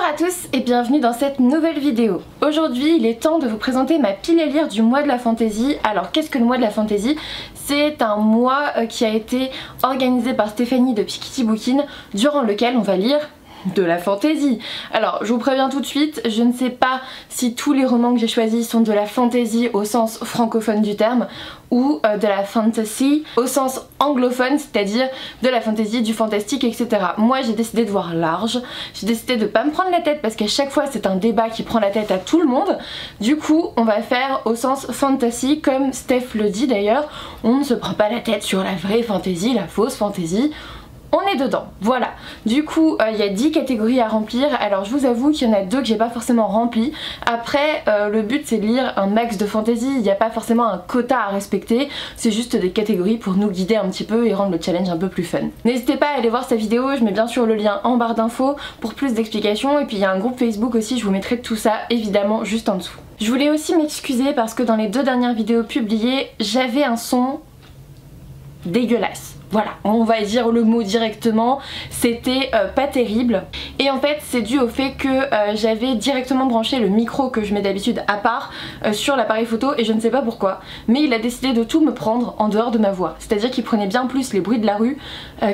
Bonjour à tous et bienvenue dans cette nouvelle vidéo. Aujourd'hui il est temps de vous présenter ma pile à lire du mois de la fantaisie. Alors qu'est-ce que le mois de la fantaisie? C'est un mois qui a été organisé par Stéphanie de Piketty Bookin durant lequel on va lire de la fantaisie. Alors je vous préviens tout de suite, je ne sais pas si tous les romans que j'ai choisis sont de la fantaisie au sens francophone du terme ou de la fantasy au sens anglophone, c'est-à-dire de la fantaisie, du fantastique, etc. Moi j'ai décidé de voir large, j'ai décidé de pas me prendre la tête parce qu'à chaque fois c'est un débat qui prend la tête à tout le monde. Du coup on va faire au sens fantasy comme Steph le dit d'ailleurs, on ne se prend pas la tête sur la vraie fantaisie, la fausse fantaisie. On est dedans, voilà. Du coup, il y a 10 catégories à remplir. Alors je vous avoue qu'il y en a 2 que j'ai pas forcément rempli. Après, le but c'est de lire un max de fantaisie. Il n'y a pas forcément un quota à respecter. C'est juste des catégories pour nous guider un petit peu et rendre le challenge un peu plus fun. N'hésitez pas à aller voir sa vidéo. Je mets bien sûr le lien en barre d'infos pour plus d'explications. Et puis il y a un groupe Facebook aussi. Je vous mettrai tout ça évidemment juste en dessous. Je voulais aussi m'excuser parce que dans les 2 dernières vidéos publiées, j'avais un son dégueulasse. Voilà, on va dire le mot directement, c'était pas terrible. Et en fait c'est dû au fait que j'avais directement branché le micro que je mets d'habitude à part sur l'appareil photo et je ne sais pas pourquoi. Mais il a décidé de tout me prendre en dehors de ma voix. C'est-à-dire qu'il prenait bien plus les bruits de la rue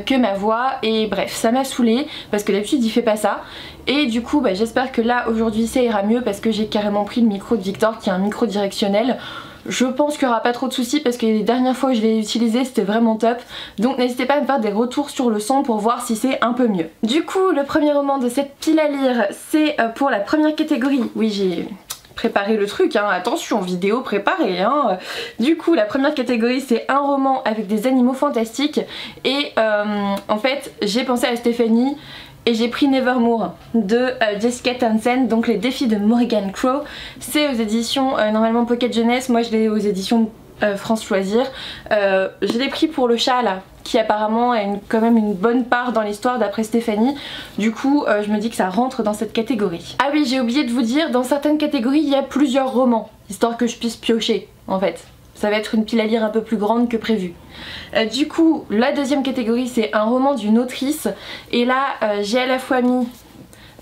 que ma voix. Et bref, ça m'a saoulée parce que d'habitude il fait pas ça. Et du coup j'espère que là aujourd'hui ça ira mieux parce que j'ai carrément pris le micro de Victor qui est un micro directionnel. Je pense qu'il n'y aura pas trop de soucis parce que les dernières fois que je l'ai utilisé c'était vraiment top. Donc n'hésitez pas à me faire des retours sur le son pour voir si c'est un peu mieux. Du coup le premier roman de cette pile à lire c'est pour la première catégorie. Oui j'ai préparé le truc, hein. Attention, vidéo préparée. Hein. Du coup la première catégorie c'est un roman avec des animaux fantastiques. Et en fait j'ai pensé à Stéphanie. Et j'ai pris Nevermore de Jessica Townsend, donc les défis de Morrigan Crow. C'est aux éditions normalement Pocket Jeunesse, moi je l'ai aux éditions France Loisirs. Je l'ai pris pour le chat là, qui apparemment a quand même une bonne part dans l'histoire d'après Stéphanie. Du coup je me dis que ça rentre dans cette catégorie. Ah oui, j'ai oublié de vous dire, dans certaines catégories il y a plusieurs romans, histoire que je puisse piocher en fait. Ça va être une pile à lire un peu plus grande que prévu. Du coup, la deuxième catégorie c'est un roman d'une autrice. Et là, j'ai à la fois mis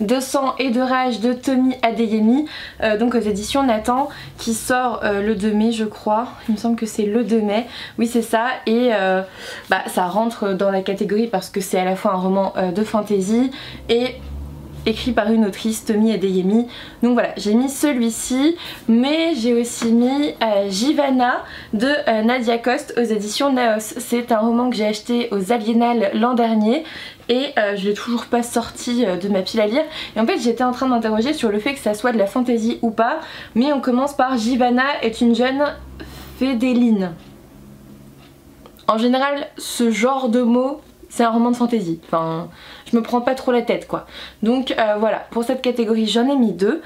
De sang et de rage de Tomi Adeyemi, donc aux éditions Nathan, qui sort le 2 mai je crois. Il me semble que c'est le 2 mai. Oui c'est ça. Et ça rentre dans la catégorie parce que c'est à la fois un roman de fantasy et écrit par une autrice, Tomi Adeyemi. Donc voilà, j'ai mis celui-ci, mais j'ai aussi mis Jivana de Nadia Coste aux éditions Naos. C'est un roman que j'ai acheté aux Aliénales l'an dernier et je l'ai toujours pas sorti de ma pile à lire. Et en fait j'étais en train de m'interroger sur le fait que ça soit de la fantaisie ou pas, mais on commence par Jivana est une jeune fédéline. En général ce genre de mots c'est un roman de fantaisie, enfin je me prends pas trop la tête quoi. Donc voilà, pour cette catégorie j'en ai mis 2.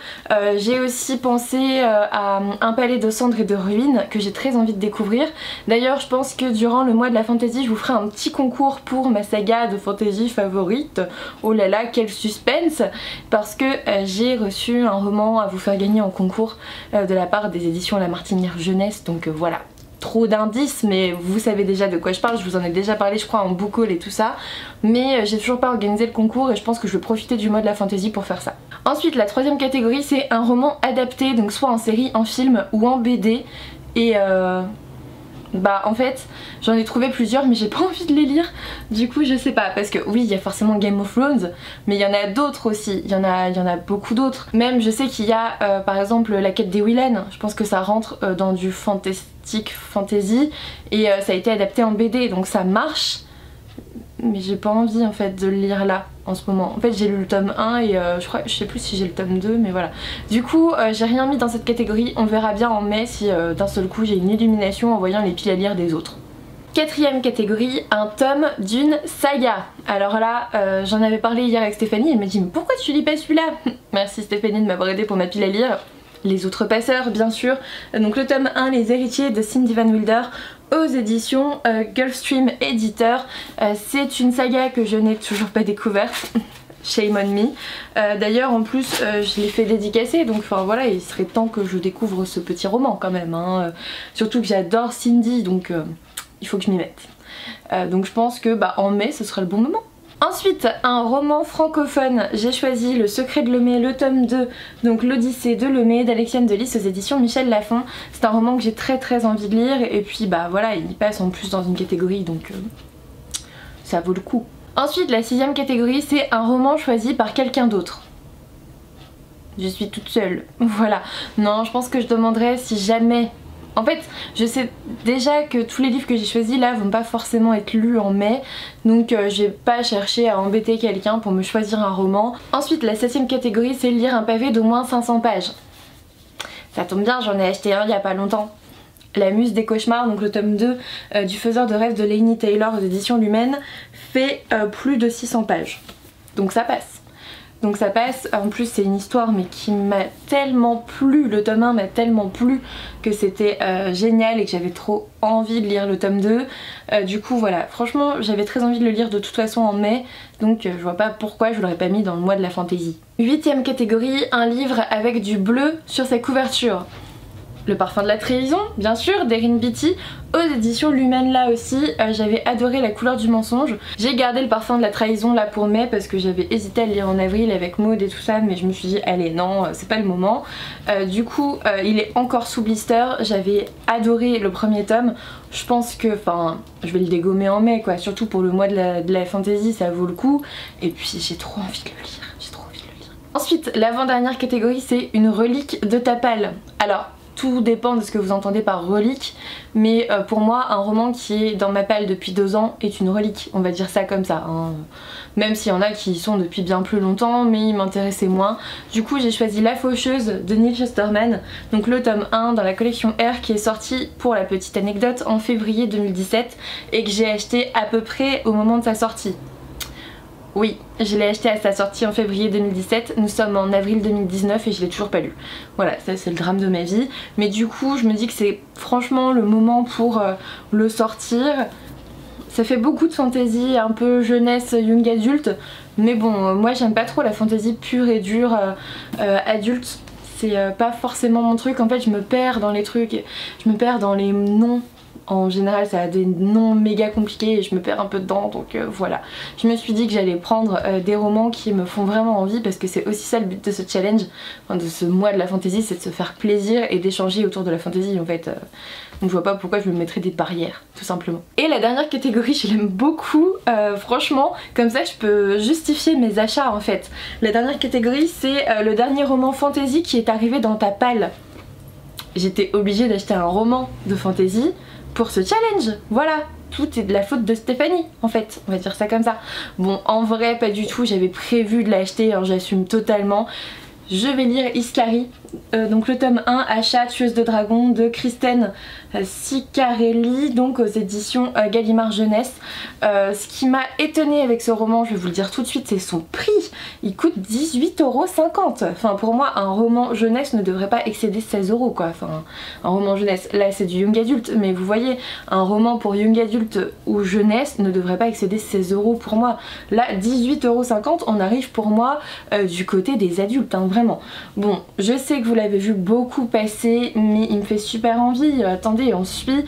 J'ai aussi pensé à Un palais de cendres et de ruines que j'ai très envie de découvrir. D'ailleurs je pense que durant le mois de la fantaisie je vous ferai un petit concours pour ma saga de fantaisie favorite. Oh là là quel suspense, parce que j'ai reçu un roman à vous faire gagner en concours de la part des éditions La Martinière Jeunesse, donc voilà. Trop d'indices, mais vous savez déjà de quoi je parle, je vous en ai déjà parlé je crois en book haul et tout ça, mais j'ai toujours pas organisé le concours et je pense que je vais profiter du mois de la fantasy pour faire ça. Ensuite la troisième catégorie c'est un roman adapté, donc soit en série, en film ou en BD, et en fait j'en ai trouvé plusieurs mais j'ai pas envie de les lire, du coup je sais pas, parce que oui il y a forcément Game of Thrones mais il y en a d'autres aussi, il y en a beaucoup d'autres. Même je sais qu'il y a par exemple La Quête des Willen, je pense que ça rentre dans du fantasy et ça a été adapté en BD donc ça marche, mais j'ai pas envie en fait de le lire là en ce moment. En fait j'ai lu le tome 1 et je sais plus si j'ai le tome 2, mais voilà. Du coup j'ai rien mis dans cette catégorie, on verra bien en mai si d'un seul coup j'ai une illumination en voyant les piles à lire des autres. Quatrième catégorie, un tome d'une saga. Alors là j'en avais parlé hier avec Stéphanie, elle m'a dit mais pourquoi tu lis pas celui-là? Merci Stéphanie de m'avoir aidé pour ma pile à lire. Les Autres Passeurs bien sûr. Donc le tome 1, Les Héritiers de Cindy Van Wilder aux éditions Gulfstream Éditeur. C'est une saga que je n'ai toujours pas découverte. Shame on me. D'ailleurs en plus je l'ai fait dédicacer, donc enfin voilà, il serait temps que je découvre ce petit roman quand même. Hein. Surtout que j'adore Cindy, donc il faut que je m'y mette. Donc je pense que en mai ce sera le bon moment. Ensuite, un roman francophone, j'ai choisi Le Secret de Lemay, le tome 2, donc l'Odyssée de Lemay d'Alexiane de Lys aux éditions Michel Lafon. C'est un roman que j'ai très envie de lire et puis bah voilà, il passe en plus dans une catégorie donc ça vaut le coup. Ensuite, la 6ème catégorie, c'est un roman choisi par quelqu'un d'autre. Je suis toute seule, voilà. Non, je pense que je demanderais si jamais... En fait, je sais déjà que tous les livres que j'ai choisis là vont pas forcément être lus en mai, donc je vais pas chercher à embêter quelqu'un pour me choisir un roman. Ensuite, la 7ème catégorie, c'est lire un pavé d'au moins 500 pages. Ça tombe bien, j'en ai acheté un il y a pas longtemps. La Muse des cauchemars, donc le tome 2 du Faiseur de rêves de Laini Taylor aux éditions Lumen, fait plus de 600 pages. Donc ça passe. Donc ça passe, en plus c'est une histoire mais qui m'a tellement plu, le tome 1 m'a tellement plu que c'était génial et que j'avais trop envie de lire le tome 2. Du coup voilà, franchement j'avais très envie de le lire de toute façon en mai, donc je vois pas pourquoi je l'aurais pas mis dans le mois de la fantaisie. 8ème catégorie, un livre avec du bleu sur sa couverture. Le parfum de la trahison, bien sûr, d'Erin Beatty, aux éditions Lumen là aussi. J'avais adoré La couleur du mensonge. J'ai gardé le parfum de la trahison là pour mai parce que j'avais hésité à le lire en avril avec Maud et tout ça, mais je me suis dit allez non, c'est pas le moment. Du coup il est encore sous blister. J'avais adoré le premier tome. Je pense que, enfin, je vais le dégommer en mai quoi, surtout pour le mois de la fantasy, ça vaut le coup. Et puis j'ai trop envie de le lire, Ensuite, l'avant-dernière catégorie, c'est une relique de Tapal. Alors, tout dépend de ce que vous entendez par relique, mais pour moi un roman qui est dans ma palle depuis 2 ans est une relique, on va dire ça comme ça, hein. Même s'il y en a qui y sont depuis bien plus longtemps, mais ils m'intéressaient moins. Du coup j'ai choisi La Faucheuse de Neil Shusterman, donc le tome 1 dans la collection R qui est sorti, pour la petite anecdote, en février 2017 et que j'ai acheté à peu près au moment de sa sortie. Oui, je l'ai acheté à sa sortie en février 2017, nous sommes en avril 2019 et je l'ai toujours pas lu. Voilà, ça c'est le drame de ma vie. Mais du coup, je me dis que c'est franchement le moment pour le sortir. Ça fait beaucoup de fantaisie, un peu jeunesse, young adulte. Mais bon, moi j'aime pas trop la fantaisie pure et dure adulte. C'est pas forcément mon truc, en fait je me perds dans les trucs, je me perds dans les noms. En général ça a des noms méga compliqués et je me perds un peu dedans, donc voilà. Je me suis dit que j'allais prendre des romans qui me font vraiment envie, parce que c'est aussi ça le but de ce challenge, enfin, de ce mois de la fantasy, c'est de se faire plaisir et d'échanger autour de la fantasy en fait. Donc je vois pas pourquoi je me mettrais des barrières, tout simplement. Et la dernière catégorie, je l'aime beaucoup, franchement, comme ça je peux justifier mes achats en fait. La dernière catégorie, c'est le dernier roman fantasy qui est arrivé dans ta palle. J'étais obligée d'acheter un roman de fantasy pour ce challenge, voilà. Tout est de la faute de Stéphanie en fait, on va dire ça comme ça. Bon, en vrai pas du tout, j'avais prévu de l'acheter, hein, j'assume totalement. Je vais lire Iskari, donc le tome 1, Achat, tueuse de dragons, de Kristen Ciccarelli, donc aux éditions Gallimard Jeunesse. Ce qui m'a étonnée avec ce roman, je vais vous le dire tout de suite, c'est son prix. Il coûte 18,50 €. Enfin pour moi un roman jeunesse ne devrait pas excéder 16 € quoi. Enfin un roman jeunesse, là c'est du young adulte, mais vous voyez, un roman pour young adulte ou jeunesse ne devrait pas excéder 16 € pour moi. Là 18,50 €, on arrive pour moi du côté des adultes, hein, vraiment. Bon, je sais que vous l'avez vu beaucoup passer, mais il me fait super envie. Attendez, on suit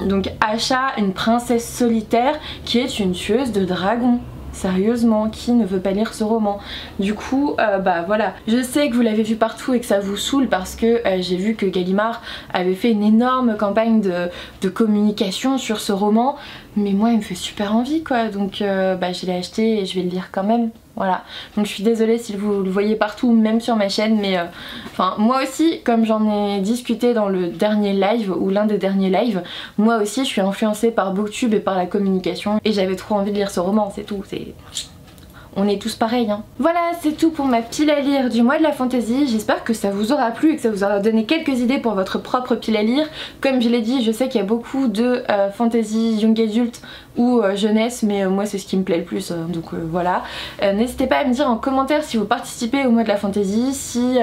donc Asha, une princesse solitaire qui est une tueuse de dragons. Sérieusement, qui ne veut pas lire ce roman? Du coup, bah voilà. Je sais que vous l'avez vu partout et que ça vous saoule parce que j'ai vu que Gallimard avait fait une énorme campagne de communication sur ce roman. Mais moi, il me fait super envie quoi. Donc bah, je l'ai acheté et je vais le lire quand même. Voilà, donc je suis désolée si vous le voyez partout, même sur ma chaîne, mais enfin moi aussi, comme j'en ai discuté dans le dernier live ou l'un des derniers lives, moi aussi je suis influencée par Booktube et par la communication et j'avais trop envie de lire ce roman, c'est tout, c'est... On est tous pareils hein. Voilà, c'est tout pour ma pile à lire du mois de la fantasy. J'espère que ça vous aura plu et que ça vous aura donné quelques idées pour votre propre pile à lire. Comme je l'ai dit, je sais qu'il y a beaucoup de fantasy young adult ou jeunesse, mais moi c'est ce qui me plaît le plus, donc voilà. N'hésitez pas à me dire en commentaire si vous participez au mois de la fantasy, si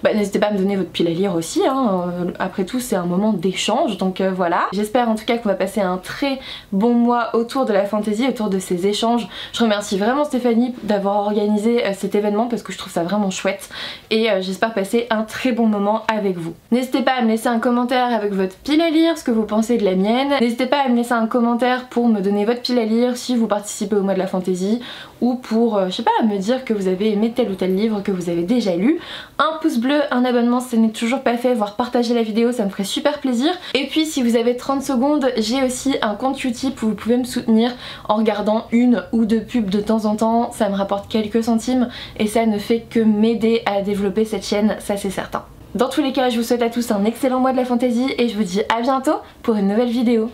n'hésitez pas à me donner votre pile à lire aussi, hein. Après tout c'est un moment d'échange, donc voilà. J'espère en tout cas qu'on va passer un très bon mois autour de la fantasy, autour de ces échanges. Je remercie vraiment Stéphanie d'avoir organisé cet événement parce que je trouve ça vraiment chouette et j'espère passer un très bon moment avec vous. N'hésitez pas à me laisser un commentaire avec votre pile à lire, ce que vous pensez de la mienne. N'hésitez pas à me laisser un commentaire pour me donner votre pile à lire si vous participez au mois de la fantaisie ou pour, je sais pas, me dire que vous avez aimé tel ou tel livre que vous avez déjà lu. Un pouce bleu, un abonnement si ce n'est toujours pas fait, voire partager la vidéo, ça me ferait super plaisir. Et puis si vous avez 30 secondes, j'ai aussi un compte Utip où vous pouvez me soutenir en regardant une ou deux pubs de temps en temps. Ça me rapporte quelques centimes et ça ne fait que m'aider à développer cette chaîne, ça c'est certain. Dans tous les cas, je vous souhaite à tous un excellent mois de la fantaisie et je vous dis à bientôt pour une nouvelle vidéo.